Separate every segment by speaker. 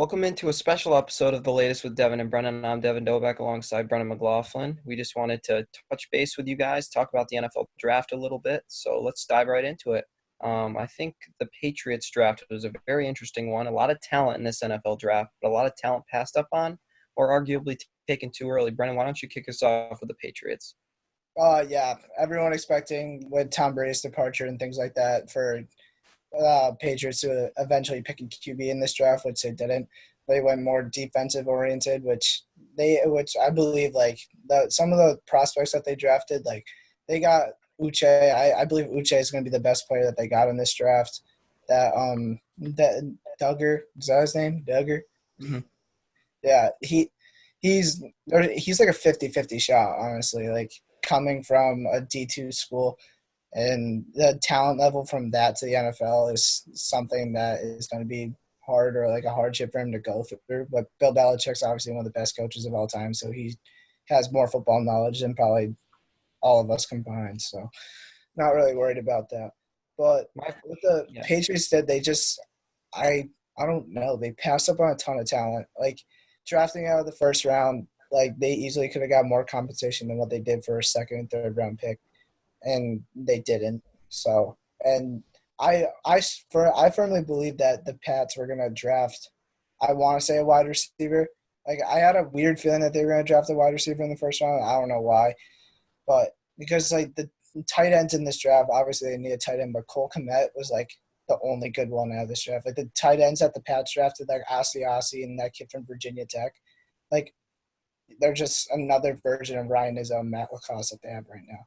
Speaker 1: Welcome into a special episode of the latest with Devin and Brennan. I'm Devin Doback alongside Brennan McLaughlin. We just wanted to touch base with you guys, talk about the NFL draft a little bit. So let's dive right into it. I think the Patriots draft was a very interesting one. A lot of talent in this NFL draft, but a lot of talent passed up on or arguably taken too early. Brennan, why don't you kick us off with the Patriots?
Speaker 2: Yeah, everyone expecting with Tom Brady's departure and things like that for Patriots to eventually pick a QB in this draft, which they didn't. They went more defensive oriented, which I believe some of the prospects that they drafted, like they got Uche. I believe Uche is going to be the best player that they got in this draft. That Duggar, is that his name? Duggar.
Speaker 1: Mhm.
Speaker 2: Yeah, he's he's like a 50-50 shot, honestly. Like coming from a D2 school and the talent level from that to the NFL is something that is going to be hard or like a hardship for him to go through. But Bill Belichick's obviously one of the best coaches of all time, so he has more football knowledge than probably all of us combined. So not really worried about that. But
Speaker 1: My,
Speaker 2: what the
Speaker 1: yeah.
Speaker 2: Patriots did, they just I don't know. They passed up on a ton of talent. Like drafting out of the first round, like they easily could have got more compensation than what they did for a second and third round pick, and they didn't. So, and I firmly believe that the Pats were gonna draft. I want to say a wide receiver. Like I had a weird feeling that they were gonna draft a wide receiver in the first round. I don't know why, but because like the tight ends in this draft, obviously they need a tight end, but Cole Kmet was like the only good one out of this draft. Like the tight ends that the Pats drafted, like Asiasi and that kid from Virginia Tech, like they're just another version of Ryan Izzo and Matt LaCosse that they have right now.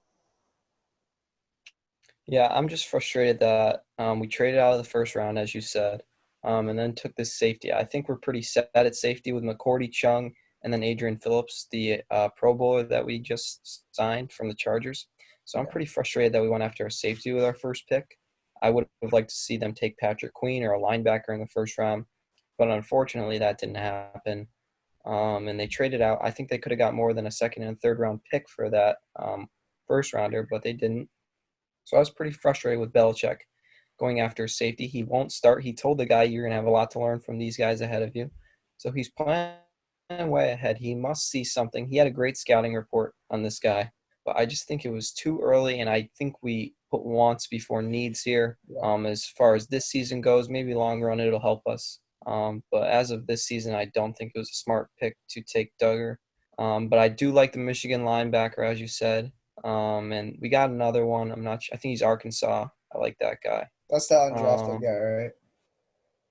Speaker 1: Yeah, I'm just frustrated that we traded out of the first round, as you said, and then took this safety. I think we're pretty set at safety with McCourty, Chung, and then Adrian Phillips, the Pro Bowler that we just signed from the Chargers. So I'm
Speaker 2: Yeah.
Speaker 1: pretty frustrated that we went after a safety with our first pick. I would have liked to see them take Patrick Queen or a linebacker in the first round, but unfortunately that didn't happen. And they traded out. I think they could have got more than a second and third round pick for that first rounder, but they didn't. So I was pretty frustrated with Belichick going after safety. He won't start. He told the guy, you're going to have a lot to learn from these guys ahead of you. So he's planning way ahead. He must see something. He had a great scouting report on this guy, but I just think it was too early, and I think we put wants before needs here.
Speaker 2: Yeah.
Speaker 1: As far as this season goes, maybe long run it'll help us. But as of this season, I don't think it was a smart pick to take Duggar. But I do like the Michigan linebacker, as you said. And we got another one. I'm not sure. I think he's Arkansas. I like that guy.
Speaker 2: That's the undrafted
Speaker 1: Um,
Speaker 2: guy, right?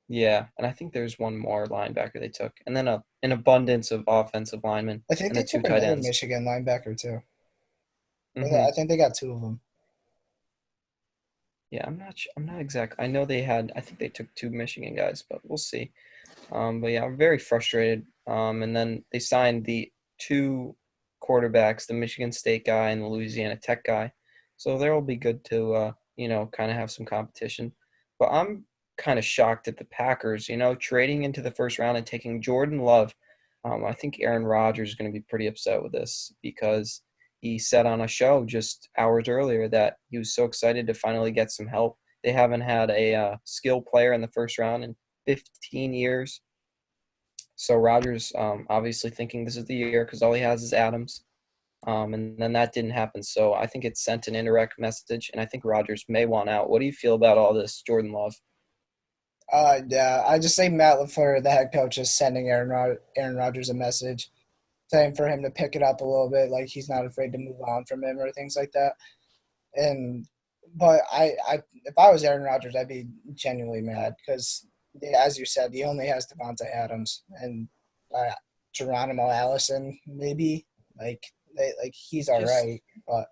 Speaker 1: yeah, and I think there's one more linebacker they took, and then an abundance of offensive linemen,
Speaker 2: I think
Speaker 1: and the
Speaker 2: they
Speaker 1: two
Speaker 2: took
Speaker 1: tight
Speaker 2: another
Speaker 1: ends.
Speaker 2: Michigan linebacker too.
Speaker 1: Hmm.
Speaker 2: I think they got two of them.
Speaker 1: Yeah, I'm not. I'm not exact. I know they had. I think they took two Michigan guys, but we'll see. But yeah, I'm very frustrated. And then they signed the two quarterbacks, the Michigan State guy and the Louisiana Tech guy. So they'll be good to kind of have some competition. But I'm kind of shocked at the Packers, trading into the first round and taking Jordan Love. I think Aaron Rodgers is going to be pretty upset with this because he said on a show just hours earlier that he was so excited to finally get some help. They haven't had a skilled player in the first round in 15 years. So Rodgers obviously thinking this is the year because all he has is Adams. And then that didn't happen. So I think it sent an indirect message, and I think Rodgers may want out. What do you feel about all this, Jordan Love?
Speaker 2: Yeah, I just think Matt LaFleur, the head coach, is sending Aaron Rodgers a message, saying for him to pick it up a little bit, like he's not afraid to move on from him or things like that. And but if I was Aaron Rodgers, I'd be genuinely mad because, as you said, he only has Devontae Adams and Geronimo Allison, maybe like he's all
Speaker 1: Just
Speaker 2: right, but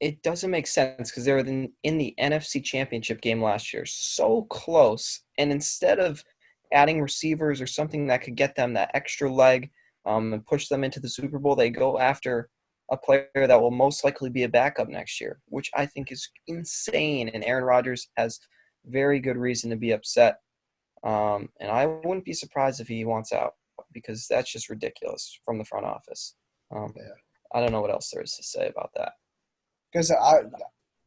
Speaker 1: it doesn't make sense because they were in the NFC Championship game last year, so close. And instead of adding receivers or something that could get them that extra leg and push them into the Super Bowl, they go after a player that will most likely be a backup next year, which I think is insane. And Aaron Rodgers has very good reason to be upset. And I wouldn't be surprised if he wants out because that's just ridiculous from the front office. Um,
Speaker 2: yeah,
Speaker 1: I don't know what else there is to say about that.
Speaker 2: because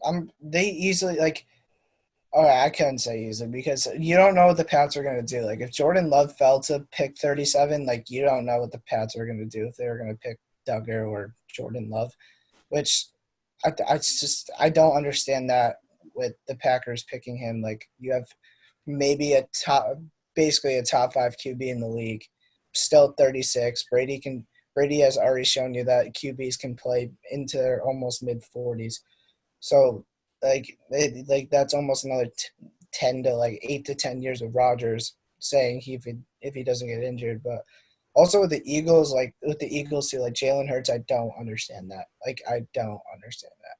Speaker 2: I'm they easily like All right, I couldn't say easily because you don't know what the Pats are going to do. Like if Jordan Love fell to pick 37, like you don't know what the Pats are going to do if they're going to pick Duggar or Jordan Love, which I don't understand that with the Packers picking him. Like you have maybe basically a top five QB in the league, still 36. Brady has already shown you that QBs can play into their almost mid 40s. So like that's almost another 10 to like 8 to 10 years of Rodgers saying if he doesn't get injured. But also with the Eagles, like with the Eagles too, like Jalen Hurts, I don't understand that. Like I don't understand that.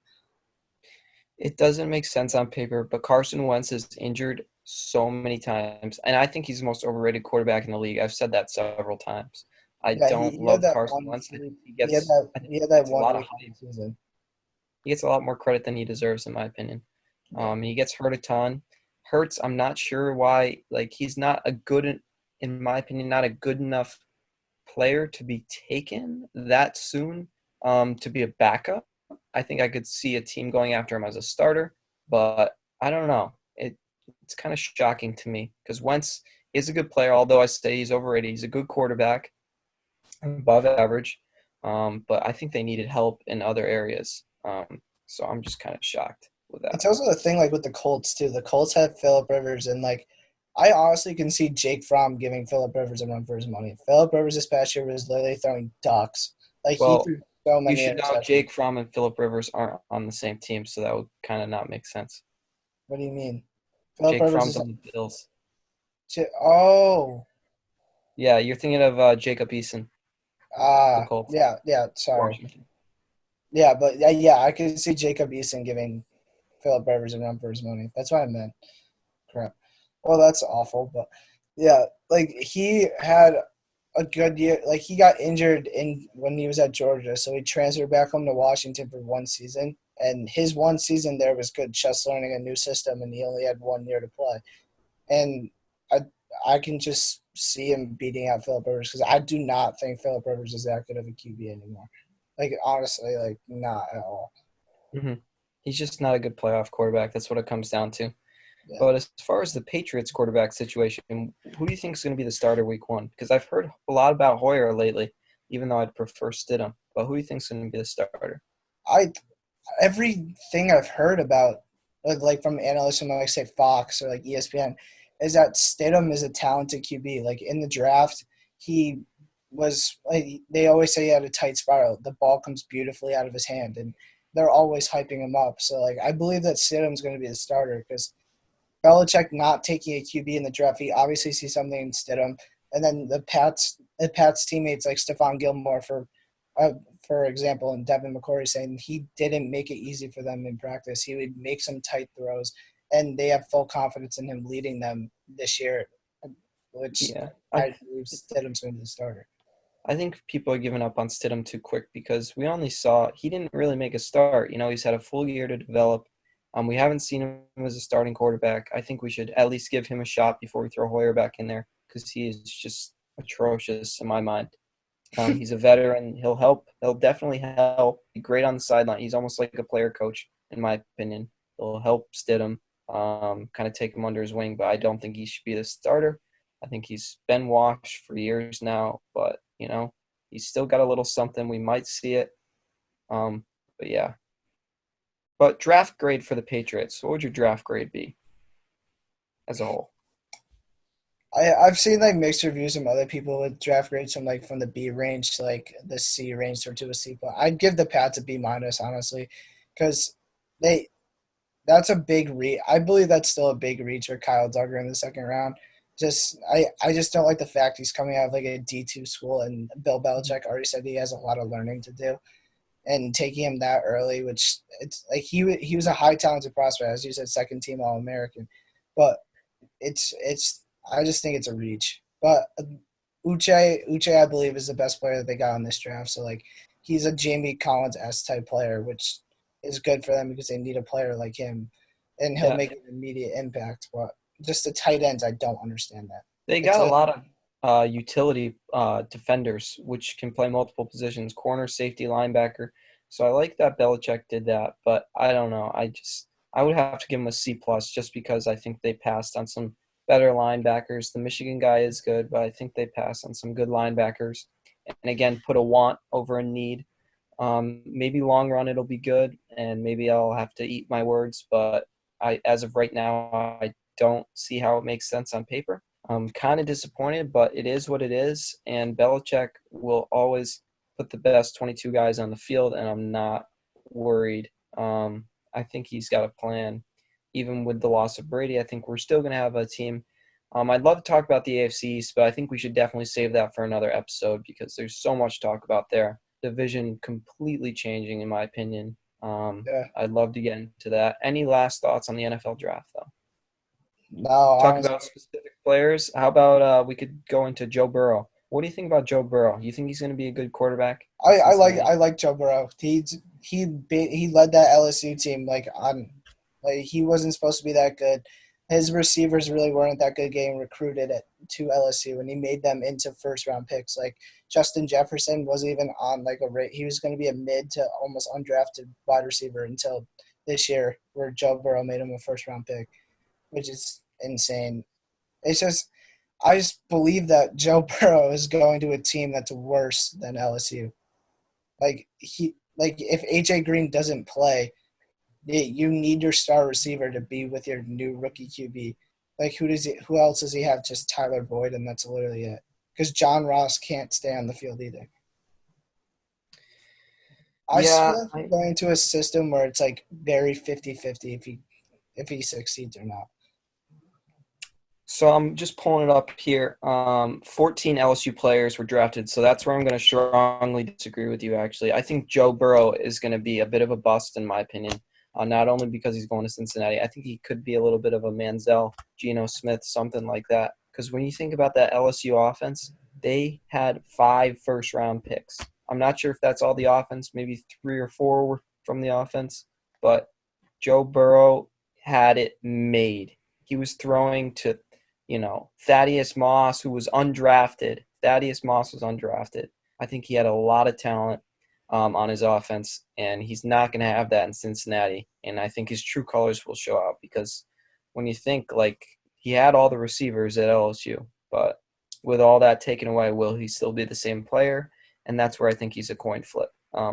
Speaker 1: It doesn't make sense on paper, but Carson Wentz is injured so many times, and I think he's the most overrated quarterback in the league. I've said that several times. I
Speaker 2: Yeah,
Speaker 1: don't
Speaker 2: he had
Speaker 1: love
Speaker 2: that
Speaker 1: Carson
Speaker 2: one
Speaker 1: Wentz. I
Speaker 2: fluke.
Speaker 1: think he gets, I think
Speaker 2: He had
Speaker 1: he
Speaker 2: that
Speaker 1: gets a
Speaker 2: one
Speaker 1: lot of
Speaker 2: week
Speaker 1: hype.
Speaker 2: in the season.
Speaker 1: He gets a lot more credit than he deserves, in my opinion.
Speaker 2: Yeah.
Speaker 1: And he gets hurt a ton. Hurts, I'm not sure why. Like he's not a good, in my opinion, not a good enough player to be taken that soon. To be a backup. I think I could see a team going after him as a starter, but I don't know. It's kind of shocking to me because Wentz is a good player, although I say he's overrated. He's a good quarterback, above average, but I think they needed help in other areas. So I'm just kind of shocked with that.
Speaker 2: It's also the thing like with the Colts too. The Colts have Philip Rivers and like I honestly can see Jake Fromm giving Philip Rivers a run for his money. Philip Rivers this past year was literally throwing ducks. Like he
Speaker 1: Well,
Speaker 2: threw so
Speaker 1: you
Speaker 2: many
Speaker 1: should know
Speaker 2: interceptions.
Speaker 1: Jake Fromm and Philip Rivers aren't on the same team, so that would kind of not make sense.
Speaker 2: What do you mean? Philip
Speaker 1: Jake
Speaker 2: Rivers
Speaker 1: Fromm's
Speaker 2: is
Speaker 1: on the Bills.
Speaker 2: oh
Speaker 1: Yeah, you're thinking of Jacob Eason, the Colts,
Speaker 2: yeah, sorry.
Speaker 1: Washington.
Speaker 2: Yeah, but yeah, I could see Jacob Eason giving Philip Rivers a run for his money. That's what I meant. Crap. Well, that's awful, but yeah, like he had a good year. Like he got injured in when he was at Georgia, so he transferred back home to Washington for one season, and his one season there was good, just learning a new system, and he only had 1 year to play. And I I can just see him beating out Philip Rivers because I do not think Philip Rivers is that good of a QB anymore. Like honestly, like not at all.
Speaker 1: Hmm. He's just not a good playoff quarterback. That's what it comes down to.
Speaker 2: Yeah.
Speaker 1: But as far as the Patriots quarterback situation, who do you think is going to be the starter week one? Because I've heard a lot about Hoyer lately, even though I'd prefer Stidham. But who do you think is going to be the starter?
Speaker 2: I everything I've heard about, like from analysts from like say Fox or like ESPN, is that Stidham is a talented QB. Like in the draft, he was like they always say he had a tight spiral. The ball comes beautifully out of his hand, and they're always hyping him up. So like I believe that Stidham's going to be the starter because Belichick not taking a QB in the draft, he obviously sees something in Stidham. And then the Pats teammates like Stephon Gilmore, for example, and Devin McCourty saying he didn't make it easy for them in practice. He would make some tight throws, and they have full confidence in him leading them this year, which
Speaker 1: Yeah,
Speaker 2: I believe Stidham's going to be the starter.
Speaker 1: I think people are giving up on Stidham too quick because we only saw he didn't really make a start. He's had a full year to develop. We haven't seen him as a starting quarterback. I think we should at least give him a shot before we throw Hoyer back in there because he is just atrocious in my mind. He's a veteran. He'll help. He'll definitely help. Be great on the sideline. He's almost like a player coach, in my opinion. He'll help Stidham, kind of take him under his wing, but I don't think he should be the starter. I think he's been washed for years now, but he's still got a little something. We might see it. But yeah. But draft grade for the Patriots. What would your draft grade be as a whole?
Speaker 2: I've seen like mixed reviews from other people with draft grades from the B range to like the C range or to a C. But I'd give the Pats a B minus honestly, because they that's a big reach. I believe that's still a big reach for Kyle Duggar in the second round. I just don't like the fact he's coming out of like a D2 school and Bill Belichick already said he has a lot of learning to do. And taking him that early, which it's like he was a high talented prospect, as you said, second team All American, but it's I just think it's a reach. But Uche, I believe, is the best player that they got on this draft. So like he's a Jamie Collins S type player, which is good for them because they need a player like him, and he'll
Speaker 1: Yeah,
Speaker 2: make an immediate impact. But just the tight ends, I don't understand that.
Speaker 1: they
Speaker 2: It's
Speaker 1: got a
Speaker 2: a
Speaker 1: lot of utility defenders, which can play multiple positions, corner, safety, linebacker. So I like that Belichick did that, but I don't know. I would have to give him a C plus just because I think they passed on some better linebackers. The Michigan guy is good, but I think they passed on some good linebackers. And again, put a want over a need. Maybe long run it'll be good, and maybe I'll have to eat my words. But as of right now, I don't see how it makes sense on paper. I'm kind of disappointed, but it is what it is. And Belichick will always put the best 22 guys on the field, and I'm not worried. I think he's got a plan. Even with the loss of Brady, I think we're still going to have a team. I'd love to talk about the AFC East, but I think we should definitely save that for another episode because there's so much to talk about there. Division completely changing, in my opinion.
Speaker 2: Yeah.
Speaker 1: I'd love to get into that. Any last thoughts on the NFL draft, though?
Speaker 2: No,
Speaker 1: Talk
Speaker 2: honestly,
Speaker 1: about specific players. How about we could go into Joe Burrow? What do you think about Joe Burrow? You think he's going to be a good quarterback in Cincinnati?
Speaker 2: I like Joe Burrow. He led that LSU team like he wasn't supposed to be that good. His receivers really weren't that good getting recruited to LSU, and he made them into first round picks. Like Justin Jefferson wasn't even on like a rate. He was going to be a mid to almost undrafted wide receiver until this year, where Joe Burrow made him a first round pick, which is insane. It's just I just believe that Joe Burrow is going to a team that's worse than LSU. Like if AJ Green doesn't play, you need your star receiver to be with your new rookie QB. Like who else does he have? Just Tyler Boyd, and that's literally it. Because John Ross can't stay on the field either. I just
Speaker 1: Yeah,
Speaker 2: feel like we're going into a system where it's like very 50-50 if he succeeds or not.
Speaker 1: so I'm just pulling it up here. 14 LSU players were drafted, so that's where I'm going to strongly disagree with you, actually. I think Joe Burrow is going to be a bit of a bust, in my opinion, not only because he's going to Cincinnati. I think he could be a little bit of a Manziel, Geno Smith, something like that. Because when you think about that LSU offense, they had 5 first-round picks. I'm not sure if that's all the offense, maybe 3 or 4 were from the offense, but Joe Burrow had it made. He was throwing to Thaddeus Moss, who was undrafted. Thaddeus Moss was undrafted. I think he had a lot of talent on his offense, and he's not going to have that in Cincinnati. And I think his true colors will show out because when you think like he had all the receivers at LSU, but with all that taken away, will he still be the same player? And that's where I think he's a coin flip,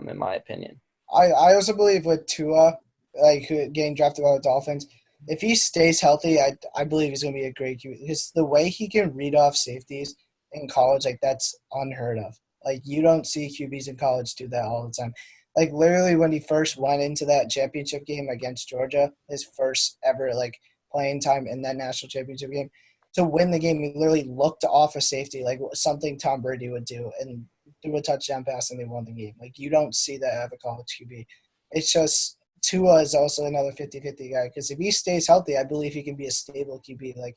Speaker 1: in my opinion.
Speaker 2: I also believe with Tua, like getting drafted by the Dolphins, if he stays healthy, I believe he's going to be a great QB. Because the way he can read off safeties in college, like that's unheard of. Like you don't see QBs in college do that all the time. Like literally when he first went into that championship game against Georgia, his first ever like playing time in that national championship game, to win the game, he literally looked off a safety like something Tom Brady would do and threw a touchdown pass and they won the game. Like you don't see that out of a college QB. It's just Tua is also another 50-50 guy because if he stays healthy, I believe he can be a stable QB. Like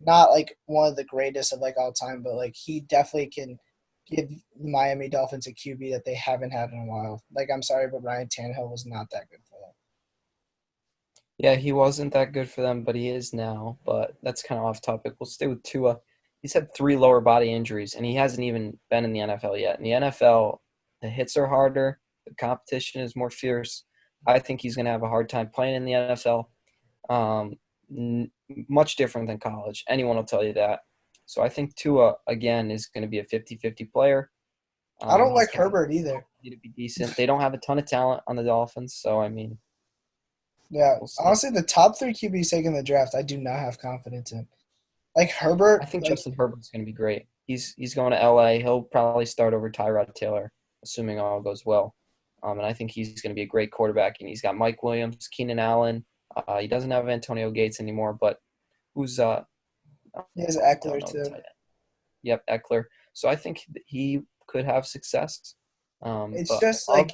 Speaker 2: not like one of the greatest of like all time, but like he definitely can give the Miami Dolphins a QB that they haven't had in a while. Like I'm sorry, but Ryan Tannehill was not that good for them.
Speaker 1: Yeah, he wasn't that good for them, but he is now. But that's kind of off topic. We'll stay with Tua. He's had 3 lower body injuries, and he hasn't even been in the NFL yet. In the NFL, the hits are harder, the competition is more fierce. I think he's going to have a hard time playing in the NFL. Um, Much different than college. Anyone will tell you that. So I think Tua, again, is going to be a 50-50 player.
Speaker 2: I don't
Speaker 1: He's
Speaker 2: like
Speaker 1: got
Speaker 2: Herbert either.
Speaker 1: to be decent. They don't have a ton of talent on the Dolphins, so I mean,
Speaker 2: Yeah,
Speaker 1: we'll see.
Speaker 2: honestly, the top 3 QBs taken in the draft, I do not have confidence in. Like Herbert,
Speaker 1: I think
Speaker 2: like
Speaker 1: Justin Herbert's going to be great. He's going to LA. He'll probably start over Tyrod Taylor, assuming all goes well. And I think he's going to be a great quarterback. And he's got Mike Williams, Keenan Allen. He doesn't have Antonio Gates anymore, but who's
Speaker 2: he has
Speaker 1: I don't
Speaker 2: Eckler
Speaker 1: know the
Speaker 2: too.
Speaker 1: tight end. Yep, Eckler. So I think he could have success.
Speaker 2: It's
Speaker 1: But
Speaker 2: just like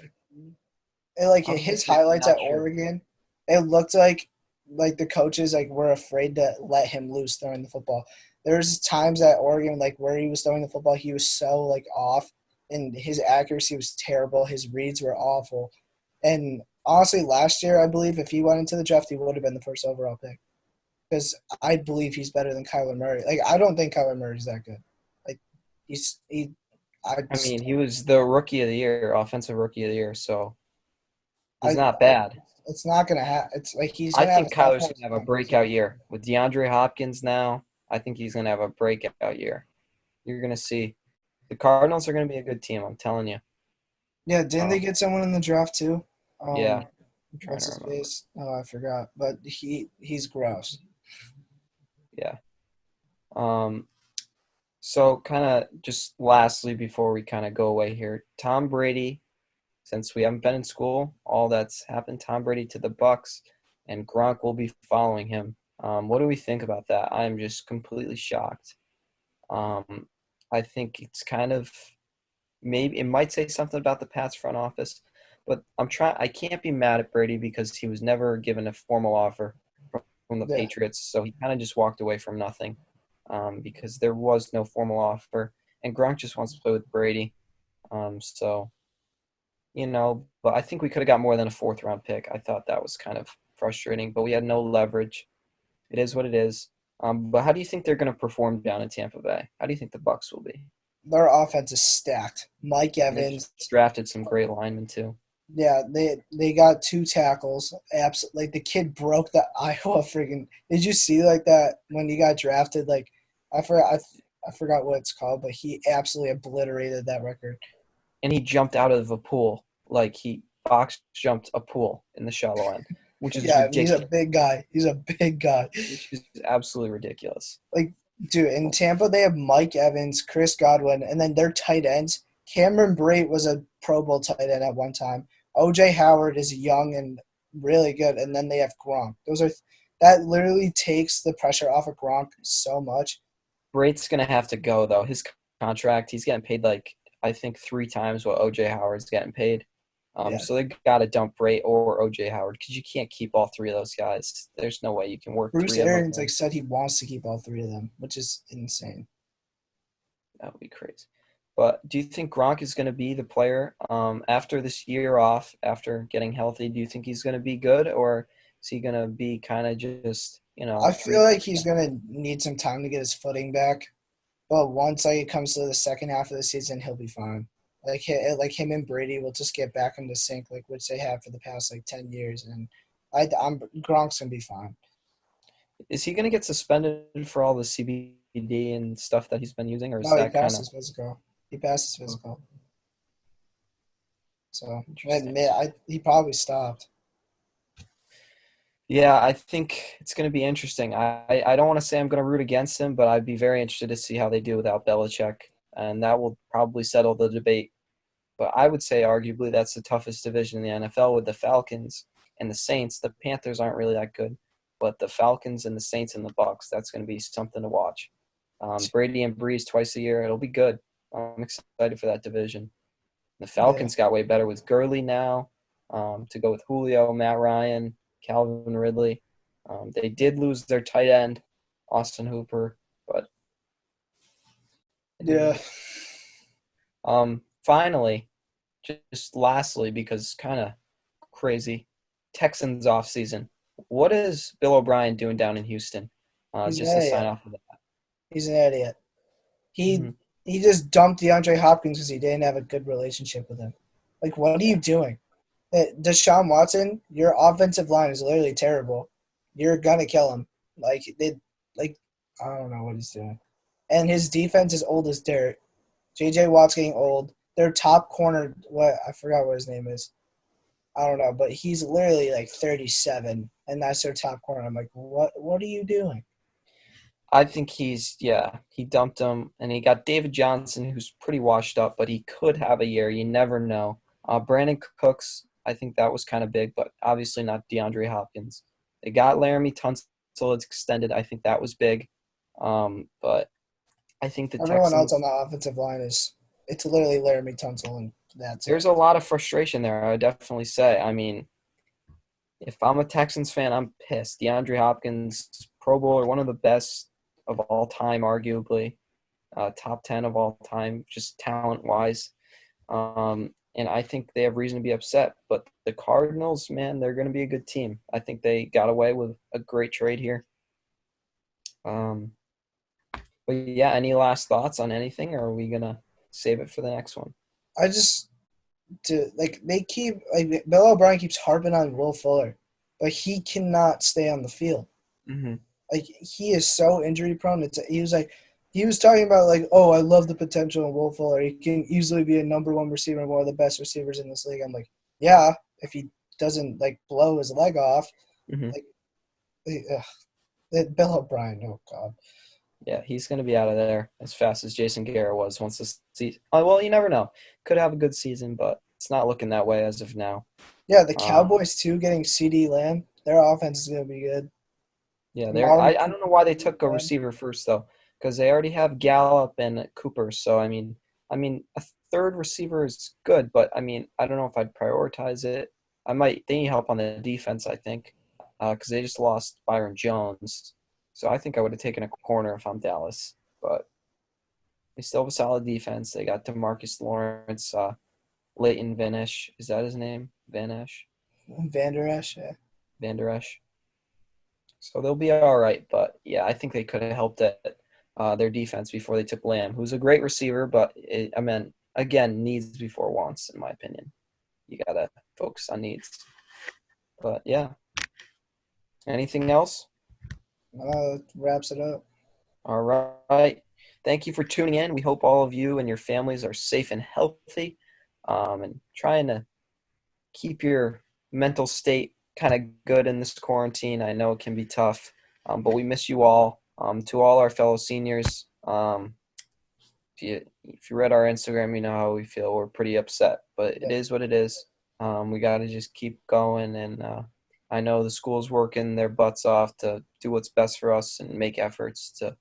Speaker 1: other than
Speaker 2: his
Speaker 1: that, I'm
Speaker 2: highlights
Speaker 1: not
Speaker 2: at
Speaker 1: sure.
Speaker 2: Oregon, it looked like the coaches like were afraid to let him loose throwing the football. There's times at Oregon like where he was throwing the football, he was so like off, and his accuracy was terrible. His reads were awful, and honestly, last year I believe if he went into the draft, he would have been the first overall pick because I believe he's better than Kyler Murray. Like I don't think Kyler Murray's that good. Like he's he, I
Speaker 1: I
Speaker 2: just
Speaker 1: mean, he was the rookie of the year, offensive rookie of the year, so he's
Speaker 2: I
Speaker 1: not bad.
Speaker 2: It's not gonna happen. It's like he's
Speaker 1: I
Speaker 2: gonna have a
Speaker 1: think Kyler's
Speaker 2: sophomore
Speaker 1: gonna have a
Speaker 2: slump.
Speaker 1: breakout year with DeAndre Hopkins now. I think he's gonna have a breakout year. You're gonna see the Cardinals are gonna be a good team. I'm telling you.
Speaker 2: Yeah, didn't they
Speaker 1: Um,
Speaker 2: get someone in the draft too?
Speaker 1: yeah,
Speaker 2: Um,
Speaker 1: I'm trying
Speaker 2: what's
Speaker 1: to
Speaker 2: his
Speaker 1: remember.
Speaker 2: face? Oh, I forgot. But he's gross.
Speaker 1: Yeah. Um, so kind of just lastly before we kind of go away here, Tom Brady, since we haven't been in school, all that's happened, Tom Brady to the Bucks, and Gronk will be following him. What do we think about that? I'm just completely shocked. Um, I think it's kind of maybe it might say something about the Pats front office, but I can't be mad at Brady because he was never given a formal offer from the
Speaker 2: Yeah,
Speaker 1: Patriots, so he kind of just walked away from nothing because there was no formal offer, and Gronk just wants to play with Brady. So but I think we could have got more than a fourth round pick. I thought that was kind of frustrating, but we had no leverage. It is what it is. But how do you think they're going to perform down in Tampa Bay? How do you think the Bucks will be?
Speaker 2: their offense is stacked. Mike
Speaker 1: And they just
Speaker 2: Evans.
Speaker 1: drafted some great linemen too.
Speaker 2: Yeah, they got two tackles. Like the kid broke the Iowa freaking. Did you see like that when he got drafted? Like I forgot I forgot what it's called, but he absolutely obliterated that record.
Speaker 1: And he jumped out of a pool, like he box jumped a pool in the shallow end, which is
Speaker 2: Yeah, he's a
Speaker 1: ridiculous.
Speaker 2: big guy. He's a big guy.
Speaker 1: Which is absolutely ridiculous.
Speaker 2: Like, dude, in Tampa they have Mike Evans, Chris Godwin, and then their tight ends. Cameron Brate was a Pro Bowl tight end at one time. OJ Howard is young and really good, and then they have Gronk. That literally takes the pressure off of Gronk so much.
Speaker 1: Brate's gonna have to go though. His contract, he's getting paid like I think 3 times what OJ Howard's getting paid.
Speaker 2: Yeah,
Speaker 1: So they got to dump Brate or OJ Howard because you can't keep all three of those guys. There's no way you can work
Speaker 2: Bruce
Speaker 1: three of them
Speaker 2: Arians like
Speaker 1: in.
Speaker 2: said he wants to keep all three of them, which is insane.
Speaker 1: That would be crazy. But do you think Gronk is going to be the player after this year off, after getting healthy? Do you think he's going to be good, or is he going to be kind of just
Speaker 2: I feel
Speaker 1: freak?
Speaker 2: like he's gonna need some time to get his footing back. But once like it comes to the second half of the season, he'll be fine. Like him and Brady will just get back into sync, like which they have for the past like 10 years, and I'm Gronk's gonna be fine.
Speaker 1: Is he going to get suspended for all the CBD and stuff that he's been using, or is
Speaker 2: No, he
Speaker 1: that kind
Speaker 2: passed
Speaker 1: of
Speaker 2: his physical. He passed his physical, so
Speaker 1: interesting?
Speaker 2: he probably stopped.
Speaker 1: Yeah, I think it's going to be interesting. I don't want to say I'm going to root against him, but I'd be very interested to see how they do without Belichick, and that will probably settle the debate. But I would say arguably that's the toughest division in the NFL with the Falcons and the Saints. The Panthers aren't really that good, but the Falcons and the Saints and the Bucks, that's going to be something to watch. Brady and Breeze twice a year, it'll be good. I'm excited for that division. The
Speaker 2: Yeah,
Speaker 1: Falcons got way better with Gurley now to go with Julio, Matt Ryan, Calvin Ridley. They did lose their tight end, Austin Hooper, but it is.
Speaker 2: yeah.
Speaker 1: Finally, just lastly, because kind of crazy, Texans off season. What is Bill O'Brien doing down in Houston?
Speaker 2: He's an
Speaker 1: Just to sign
Speaker 2: idiot.
Speaker 1: off of that.
Speaker 2: He's an idiot. He
Speaker 1: Mm-hmm.
Speaker 2: he just dumped DeAndre Hopkins because he didn't have a good relationship with him. Like, what are you
Speaker 1: Yeah,
Speaker 2: doing? Deshaun Watson, your offensive line is literally terrible. You're gonna kill him. Like I don't know what he's doing. And his defense is old as dirt. JJ Watt's getting old. Their top corner, what I forgot what his name is. I don't know, but he's literally like 37, and that's their top corner. I'm like, what are you doing?
Speaker 1: I think he dumped him, and he got David Johnson, who's pretty washed up, but he could have a year. You never know. Brandon Cooks, I think that was kind of big, but obviously not DeAndre Hopkins. They got Laramie Tunsil extended. I think that was big. But I think the
Speaker 2: Everyone else on
Speaker 1: Texans,
Speaker 2: the offensive line it's literally Laramie Tunsil, and that's
Speaker 1: there's
Speaker 2: it.
Speaker 1: a lot of frustration there, I would definitely say. I mean, if I'm a Texans fan, I'm pissed. DeAndre Hopkins, Pro Bowler, one of the best of all time, arguably, top 10 of all time, just talent wise. And I think they have reason to be upset. But the Cardinals, man, they're going to be a good team. I think they got away with a great trade here. Um, but yeah, any last thoughts on anything, or are we going to save it for the next one?
Speaker 2: I just to like they keep like Bill O'Brien keeps harping on Will Fuller. but he cannot stay on the field.
Speaker 1: Hmm.
Speaker 2: Like he is so injury prone. He was talking about like, oh, I love the potential in Will Fuller. He can easily be a number one receiver and one of the best receivers in this league. I'm like, yeah, if he doesn't like blow his leg off,
Speaker 1: Hmm.
Speaker 2: like Bill O'Brien. Oh God.
Speaker 1: Yeah, he's going to be out of there as fast as Jason Garrett was once the season. Well, you never know. Could have a good season, but it's not looking that way as of now.
Speaker 2: Yeah, the
Speaker 1: Um,
Speaker 2: Cowboys too getting CD Lamb. Their offense is gonna be good.
Speaker 1: yeah,
Speaker 2: Marlon
Speaker 1: I don't know why they
Speaker 2: CD
Speaker 1: took a
Speaker 2: Lamb.
Speaker 1: receiver first though, because they already have Gallup and Cooper. So I mean, a third receiver is good, but I mean, I don't know if I'd prioritize it. I might. They need help on the defense, I think, because they just lost Byron Jones. So I think I would have taken a corner if I'm Dallas, but they still have a solid defense. They got Demarcus Lawrence, Leighton Vanesh. Is that his name? Vanesh?
Speaker 2: Van Der Esch. Yeah.
Speaker 1: Van Der Esch. So they'll be all right. But yeah, I think they could have helped at their defense before they took Lamb, who's a great receiver, but I mean, again, needs before wants, in my opinion. You got to focus on needs. But yeah, anything else?
Speaker 2: Wraps it up.
Speaker 1: All right. Thank you for tuning in. We hope all of you and your families are safe and healthy, and trying to keep your mental state kind of good in this quarantine. I know it can be tough, but we miss you all. To all our fellow seniors, if you read our Instagram, you know how we feel. We're pretty upset, but it
Speaker 2: Yeah.
Speaker 1: is what it is. We got to just keep going, and I know the school's working their butts off to do what's best for us and make efforts to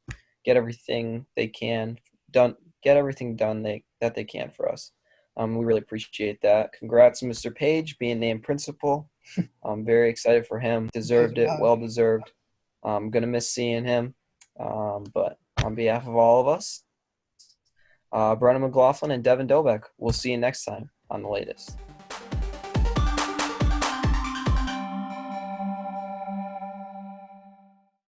Speaker 1: get everything they can done, get everything done that they can for us. We really appreciate that. Congrats, Mr. Page, being named principal. I'm very excited for him.
Speaker 2: Good
Speaker 1: Deserved it,
Speaker 2: job.
Speaker 1: well deserved. I'm gonna miss seeing him, but on behalf of all of us, Brennan McLaughlin and Devin Dobeck. We'll see you next time on the latest.